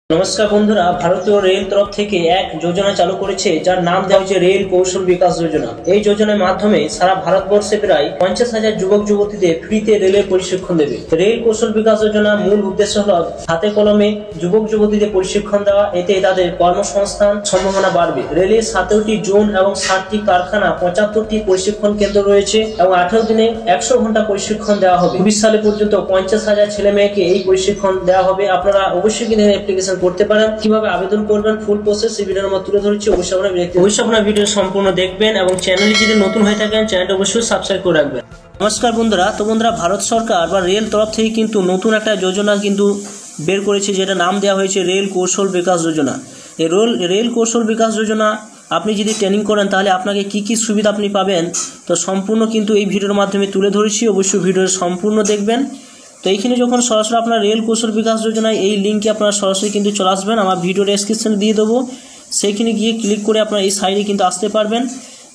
নমস্কার বন্ধুরা, ভারতীয় রেল তরফ থেকে এক যোজনা চালু করেছে যার নাম দেওয়া হয়েছে রেল কৌশল বিকাশ যোজনা। এই যোজনার মাধ্যমে সারা ভারতবর্ষে প্রায় 50,000 যুবক যুবতীদের ফ্রিতে রেলের প্রশিক্ষণ দেবে। রেল কৌশল বিকাশ যোজনার মূল উদ্দেশ্য হল হাতে কলমে যুবক যুবতীদের প্রশিক্ষণ দেওয়া, এতে তাদের কর্মসংস্থান সম্ভাবনা বাড়বে। রেলের 17টি জোন এবং 60টি কারখানা, 75টি প্রশিক্ষণ কেন্দ্র রয়েছে এবং 18 দিনে 100 ঘন্টা প্রশিক্ষণ দেওয়া হবে। 20 সালে পর্যন্ত 50,000 ছেলে মেয়েকে এই প্রশিক্ষণ দেওয়া হবে। আপনারা অবশ্যই কিন্তু অ্যাপ্লিকেশন করতে পারেন। কিভাবে আবেদন করবেন ফুল প্রসেস এই ভিডিওর মধ্যে তুলে ধরেছি। অবশ্যই আপনারা ভিডিও সম্পূর্ণ দেখবেন এবং চ্যানেলে যদি নতুন হয়ে থাকেন চ্যানেলটা অবশ্যই সাবস্ক্রাইব করে রাখবেন। নমস্কার বন্ধুরা, ভারত সরকার বা রেল তরফ থেকে কিন্তু নতুন একটা যোজনা কিন্তু বের করেছে, যেটা নাম দেওয়া হয়েছে রেল কৌশল বিকাশ যোজনা। এই রেল কৌশল বিকাশ যোজনা আপনি যদি ট্রেনিং করেন তাহলে আপনাকে কি কি সুবিধা আপনি পাবেন, তো সম্পূর্ণ কিন্তু এই ভিডিওর মাধ্যমে তুলে ধরেছি। অবশ্যই ভিডিওর সম্পূর্ণ দেখবেন। তো এইখানে যখন সরাসরি আপনার রেল কৌশল বিকাশ যোজনায় এই লিঙ্কে আপনারা সরাসরি কিন্তু চলে আসবেন, আমার ভিডিও ডেসক্রিপশনে দিয়ে দেবো, সেইখানে গিয়ে ক্লিক করে আপনারা এই সাইডে কিন্তু আসতে পারবেন।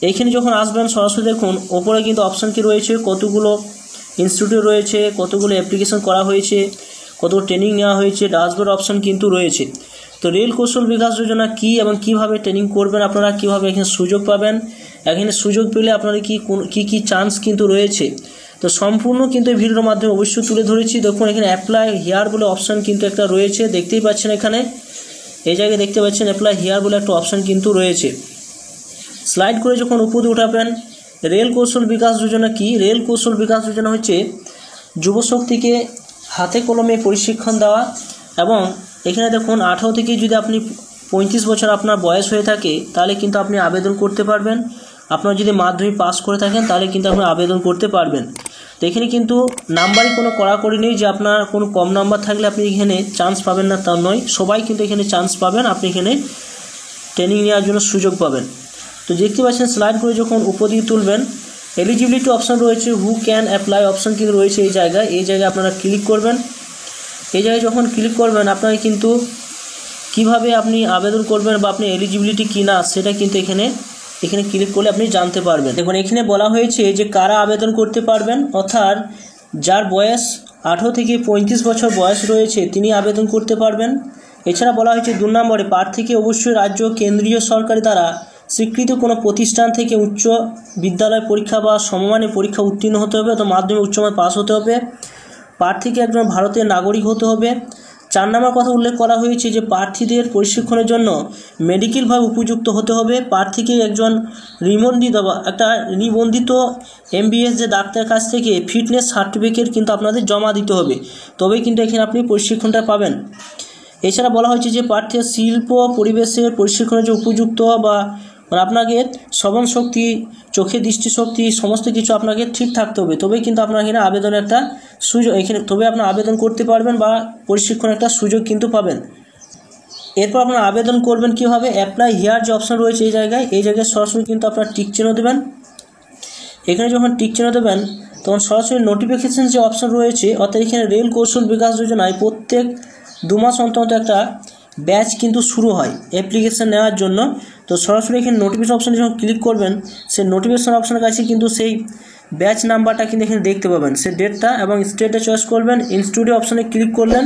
এইখানে যখন আসবেন সরাসরি দেখুন ওপরে কিন্তু অপশান কি রয়েছে, কতগুলো ইনস্টিটিউট রয়েছে, কতগুলো অ্যাপ্লিকেশন করা হয়েছে, কতগুলো ট্রেনিং নেওয়া হয়েছে, ড্যাশবোর্ড অপশান কিন্তু রয়েছে। তো রেল কৌশল বিকাশ যোজনা কী এবং কীভাবে ট্রেনিং করবেন আপনারা, কীভাবে এখানে সুযোগ পাবেন, এখানে সুযোগ পেলে আপনাদের কী চান্স কিন্তু রয়েছে, তো সম্পূর্ণ কিন্তু এই ভিডিওর মাধ্যমে অবশ্যই তুলে ধরেছি। দেখুন এখানে অ্যাপ্লাই হিয়ার বলে অপশান কিন্তু একটা রয়েছে, দেখতেই পাচ্ছেন এখানে এই জায়গায় দেখতে পাচ্ছেন অ্যাপ্লাই হিয়ার বলে একটা অপশান কিন্তু রয়েছে। স্লাইড করে যখন উপরে উঠাবেন, রেল কৌশল বিকাশ যোজনা কি? রেল কৌশল বিকাশ যোজনা হচ্ছে যুবশক্তিকে হাতে কলমে প্রশিক্ষণ দেওয়া। এবং এখানে দেখুন 18 থেকে যদি আপনি 35 বছর আপনার বয়স হয়ে থাকে তাহলে কিন্তু আপনি আবেদন করতে পারবেন। আপনার যদি মাধ্যমিক পাস করে থাকেন তাহলে কিন্তু আপনি আবেদন করতে পারবেন। তো এখানে কিন্তু নাম্বারই কোনো কড়াকড়ি নেই যে আপনার কোনো কম নাম্বার থাকলে আপনি এখানে চান্স পাবেন না, তা নয়, সবাই কিন্তু এখানে চান্স পাবেন, আপনি এখানে ট্রেনিং নেওয়ার জন্য সুযোগ পাবেন। তো দেখতে পাচ্ছেন স্লাইড করে যখন উপর দিকে তুলবেন, এলিজিবিলিটি অপশান রয়েছে, হু ক্যান অ্যাপ্লাই অপশান কিন্তু রয়েছে এই জায়গায় আপনারা ক্লিক করবেন। এই জায়গায় যখন ক্লিক করবেন আপনাকে কিন্তু কিভাবে আপনি আবেদন করবেন বা আপনি এলিজিবিলিটি কি না সেটা কিন্তু এখানে ক্লিক করলে আপনি জানতে পারবেন। দেখুন এখানে বলা হয়েছে যে কারা আবেদন করতে পারবেন, অর্থাৎ যার বয়স 18 থেকে 35 বছর বয়স রয়েছে তিনি আবেদন করতে পারবেন। এছাড়া বলা হয়েছে 2 নম্বরে প্রার্থীকে অবশ্যই রাজ্য কেন্দ্রীয় সরকারি দ্বারা স্বীকৃত কোনো প্রতিষ্ঠান থেকে উচ্চ বিদ্যালয় পরীক্ষা বা সমমানের পরীক্ষা উত্তীর্ণ হতে হবে, তো মাধ্যমিক উচ্চমাধ্যমিক পাস হতে হবে। প্রার্থীকে একজন ভারতের নাগরিক হতে হবে। 4 নম্বর কথা উল্লেখ করা হয়েছে যে প্রার্থীদের প্রশিক্ষণের জন্য মেডিকেলভাবে উপযুক্ত হতে হবে। প্রার্থীকে একজন নিবন্ধিত MBS যে ডাক্তারের কাছ থেকে ফিটনেস সার্টিফিকেট কিন্তু আপনাদের জমা দিতে হবে, তবেই কিন্তু এখানে আপনি প্রশিক্ষণটা পাবেন। এছাড়া বলা হয়েছে যে প্রার্থী শিল্প পরিবেশের প্রশিক্ষণের যে উপযুক্ত বা আপনাকে শ্রবণ শক্তি, চোখের দৃষ্টিশক্তি সমস্ত কিছু আপনাকে ঠিক থাকতে হবে, তবেই কিন্তু আপনার এখানে আবেদনের একটা সুযোগ, তবে আপনার আবেদন করতে পারবেন বা প্রশিক্ষণের একটা সুযোগ কিন্তু পাবেন। এরপর আপনার আবেদন করবেন কীভাবে, অ্যাপ্লাই হিয়ার যে অপশান রয়েছে এই জায়গায় সরাসরি কিন্তু আপনার টিক চিহ্ন দেবেন। এখানে যখন টিক চিহ্ন দেবেন তখন সরাসরি নোটিফিকেশান যে অপশান রয়েছে, অর্থাৎ এখানে রেল কৌশল বিকাশ যোজনায় প্রত্যেক 2 মাস অন্তর একটা ব্যাচ কিন্তু শুরু হয় অ্যাপ্লিকেশান নেওয়ার জন্য। তো সরাসরি এখানে নোটিফিকেশন অপশানে যখন ক্লিক করবেন, সেই নোটিফিকেশন অপশানের কাছে কিন্তু সেই ব্যাচ নাম্বারটা কিন্তু এখানে দেখতে পাবেন, সেই ডেটটা এবং স্টেটটা চয়েস করবেন। ইনস্টিটিউট অপশানে ক্লিক করলেন,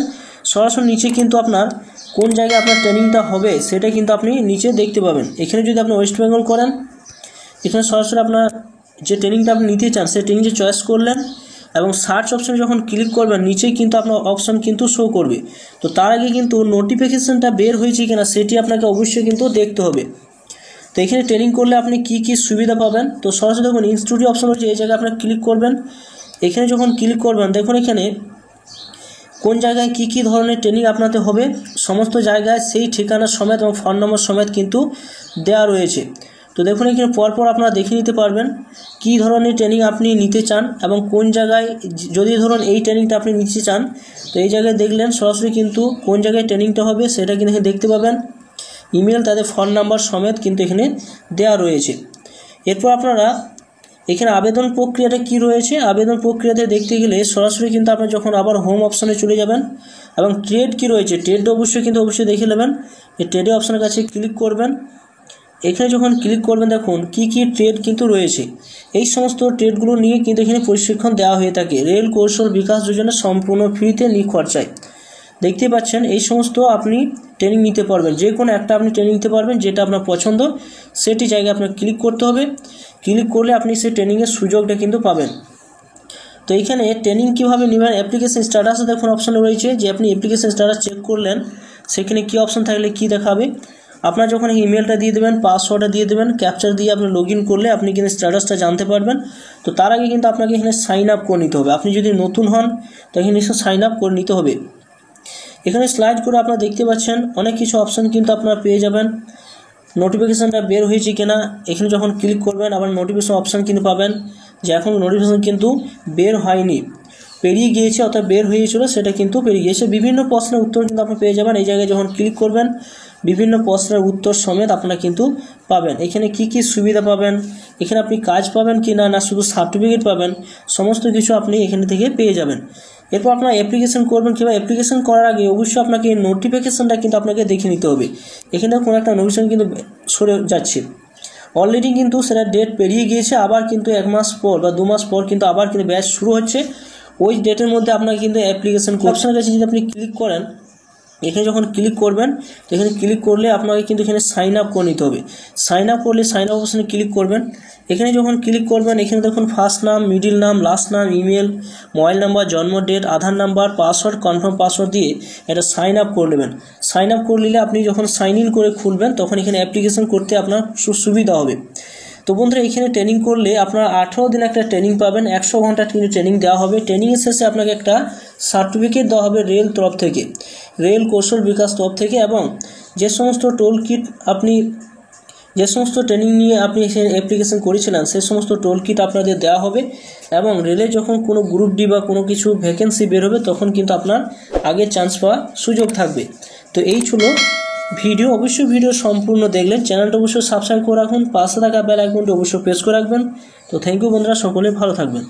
সরাসরি নিচে কিন্তু আপনার কোন জায়গায় আপনার ট্রেনিংটা হবে সেটা কিন্তু আপনি নিচে দেখতে পাবেন। এখানে যদি আপনি ওয়েস্ট বেঙ্গল করেন, এখানে সরাসরি আপনার যে ট্রেনিংটা আপনি নিতে চান সেই ট্রেনিংটা চয়েস করলেন এবং সার্চ অপশানে যখন ক্লিক করবেন নিচেই কিন্তু আপনার অপশান কিন্তু শো করবে। তো তার আগে কিন্তু নোটিফিকেশানটা বের হয়েছে কিনা সেটি আপনাকে অবশ্যই কিন্তু দেখতে হবে। তো এখানে ট্রেনিং করলে আপনি কি সুবিধা পাবেন, তো সরাসরি দেখুন ইনস্টিটিউট অপশান রয়েছে, এই জায়গায় আপনি ক্লিক করবেন। এখানে যখন ক্লিক করবেন দেখুন এখানে কোন জায়গায় কি ধরনের ট্রেনিং আপনাদের হবে সমস্ত জায়গায় সেই ঠিকানা সমেত এবং ফোন নম্বর সমেত কিন্তু দেওয়া রয়েছে। তো দেখুন এখানে পরপর আপনারা দেখে নিতে পারবেন কী ধরনের ট্রেনিং আপনি নিতে চান এবং কোন জায়গায়, যদি ধরুন এই ট্রেনিংটা আপনি নিতে চান তো এই জায়গায় দেখলেন সরাসরি কিন্তু কোন জায়গায় ট্রেনিংটা হবে সেটা কিন্তু এখানে দেখতে পাবেন। ইমেল, তাদের ফোন নাম্বার সমেত কিন্তু এখানে দেওয়া রয়েছে। এরপর আপনারা এখানে আবেদন প্রক্রিয়াটা কি রয়েছে, আবেদন প্রক্রিয়াতে দেখতে গেলে সরাসরি কিন্তু আপনি যখন আবার হোম অপশানে চলে যাবেন এবং ট্রেড কি রয়েছে ট্রেডটা অবশ্যই দেখে নেবেন। এই ট্রেডে অপশানের কাছে ক্লিক করবেন। এখানে যখন ক্লিক করবেন দেখুন কি ট্রেড কিন্তু রয়েছে, এই সমস্ত ট্রেডগুলো নিয়ে কিন্তু এখানে প্রশিক্ষণ দেওয়া হয়ে থাকে রেল কৌশল বিকাশ যোজনা সম্পূর্ণ ফ্রিতে নিখরচায়। দেখতে পাচ্ছেন এই সমস্ত আপনি ট্রেনিং নিতে পারবেন। যে কোনো একটা আপনি ট্রেনিং নিতে পারবেন, যেটা আপনার পছন্দ সেটি জায়গায় আপনার ক্লিক করতে হবে। ক্লিক করলে আপনি সেই ট্রেনিংয়ের সুযোগটা কিন্তু পাবেন। তো এইখানে ট্রেনিং কীভাবে নেবেন, অ্যাপ্লিকেশন স্ট্যাটাসে দেখুন অপশান রয়েছে যে আপনি অ্যাপ্লিকেশন স্ট্যাটাস চেক করলেন, সেখানে কী অপশান থাকলে কী দেখাবে। আপনার যখন ইমেলটা দিয়ে দেবেন, পাসওয়ার্ডটা দিয়ে দেবেন, ক্যাপচার দিয়ে আপনি লগ ইন করলে আপনি কিন্তু স্ট্যাটাসটা জানতে পারবেন। তো তার আগে কিন্তু আপনাকে এখানে সাইন আপ করে নিতে হবে। আপনি যদি নতুন হন তো এখানে নিশ্চয় সাইন আপ করে নিতে হবে। এখানে স্লাইড করে আপনারা দেখতে পাচ্ছেন অনেক কিছু অপশান কিন্তু আপনারা পেয়ে যাবেন। নোটিফিকেশানটা বের হয়েছে কিনা এখানে যখন ক্লিক করবেন আবার নোটিফিকেশান অপশান কিন্তু পাবেন যে এখন নোটিফিকেশান কিন্তু বের হয়নি, পেরিয়ে গিয়েছে, অর্থাৎ বের হয়েছিল সেটা কিন্তু পেরিয়ে গিয়েছে। বিভিন্ন প্রশ্নের উত্তর কিন্তু আপনি পেয়ে যাবেন। এই জায়গায় যখন ক্লিক করবেন বিভিন্ন প্রশ্নের উত্তর সমেত আপনারা কিন্তু পাবেন। এখানে কি কি সুবিধা পাবেন, এখানে আপনি কাজ পাবেন কি না শুধু সার্টিফিকেট পাবেন, সমস্ত কিছু আপনি এখানে থেকে পেয়ে যাবেন। এরপর আপনারা অ্যাপ্লিকেশন করবেন কিংবা অ্যাপ্লিকেশন করার আগে অবশ্যই আপনাকে এই নোটিফিকেশানটা কিন্তু আপনাকে দেখে নিতে হবে। এখানে কোনো একটা নোটিফিকেশন কিন্তু সরে যাচ্ছে, অলরেডি কিন্তু সেটা ডেট পেরিয়ে গিয়েছে, আবার কিন্তু 1 মাস পর বা 2 মাস পর কিন্তু আবার কিন্তু ব্যাচ শুরু হচ্ছে। ওই ডেটের মধ্যে আপনাকে কিন্তু অ্যাপ্লিকেশন অপশনের কাছে যদি আপনি ক্লিক করেন, এখানে যখন ক্লিক করবেন তো এখানে ক্লিক করলে আপনাকে কিন্তু এখানে সাইন আপ করে নিতে হবে। সাইন আপ করলে সাইন আপ অপশনে ক্লিক করবেন। এখানে যখন ক্লিক করবেন এখানে দেখুন ফার্স্ট নাম, মিডিল নাম, লাস্ট নাম, ইমেল, মোবাইল নাম্বার, জন্ম ডেট, আধার নাম্বার, পাসওয়ার্ড, কনফার্ম পাসওয়ার্ড দিয়ে এটা সাইন আপ করে নেবেন। সাইন আপ করে নিলে আপনি যখন সাইন ইন করে খুলবেন তখন এখানে অ্যাপ্লিকেশন করতে আপনার সুবিধা হবে। তো বন্ধুরা এখানে ট্রেনিং করলে আপনারা 18 দিন একটা ট্রেনিং পাবেন, 100 ঘন্টা কিন্তু ট্রেনিং দেওয়া হবে। ট্রেনিংয়ের শেষে আপনাকে একটা সার্টিফিকেট দেওয়া হবে রেল তরফ থেকে, রেল কৌশল বিকাশ তরফ থেকে, এবং যে সমস্ত টোল কিট আপনি যে সমস্ত ট্রেনিং নিয়ে আপনি অ্যাপ্লিকেশন করেছিলেন সেই সমস্ত টোল কিট আপনাদের দেওয়া হবে। এবং রেলে যখন কোনো গ্রুপ ডি বা কোনো কিছু ভ্যাকেন্সি বের হবে তখন কিন্তু আপনার আগে চান্স পাওয়ার সুযোগ থাকবে। তো এই ছিল ভিডিও। অবশ্যই ভিডিও সম্পূর্ণ দেখলেন, চ্যানেলটা অবশ্যই সাবস্ক্রাইব করে রাখুন, পাশে থাকা বেল আইকনটি অবশ্যই প্রেস করে রাখবেন। তো থ্যাংক ইউ বন্ধুরা, সকলে ভালো থাকবেন।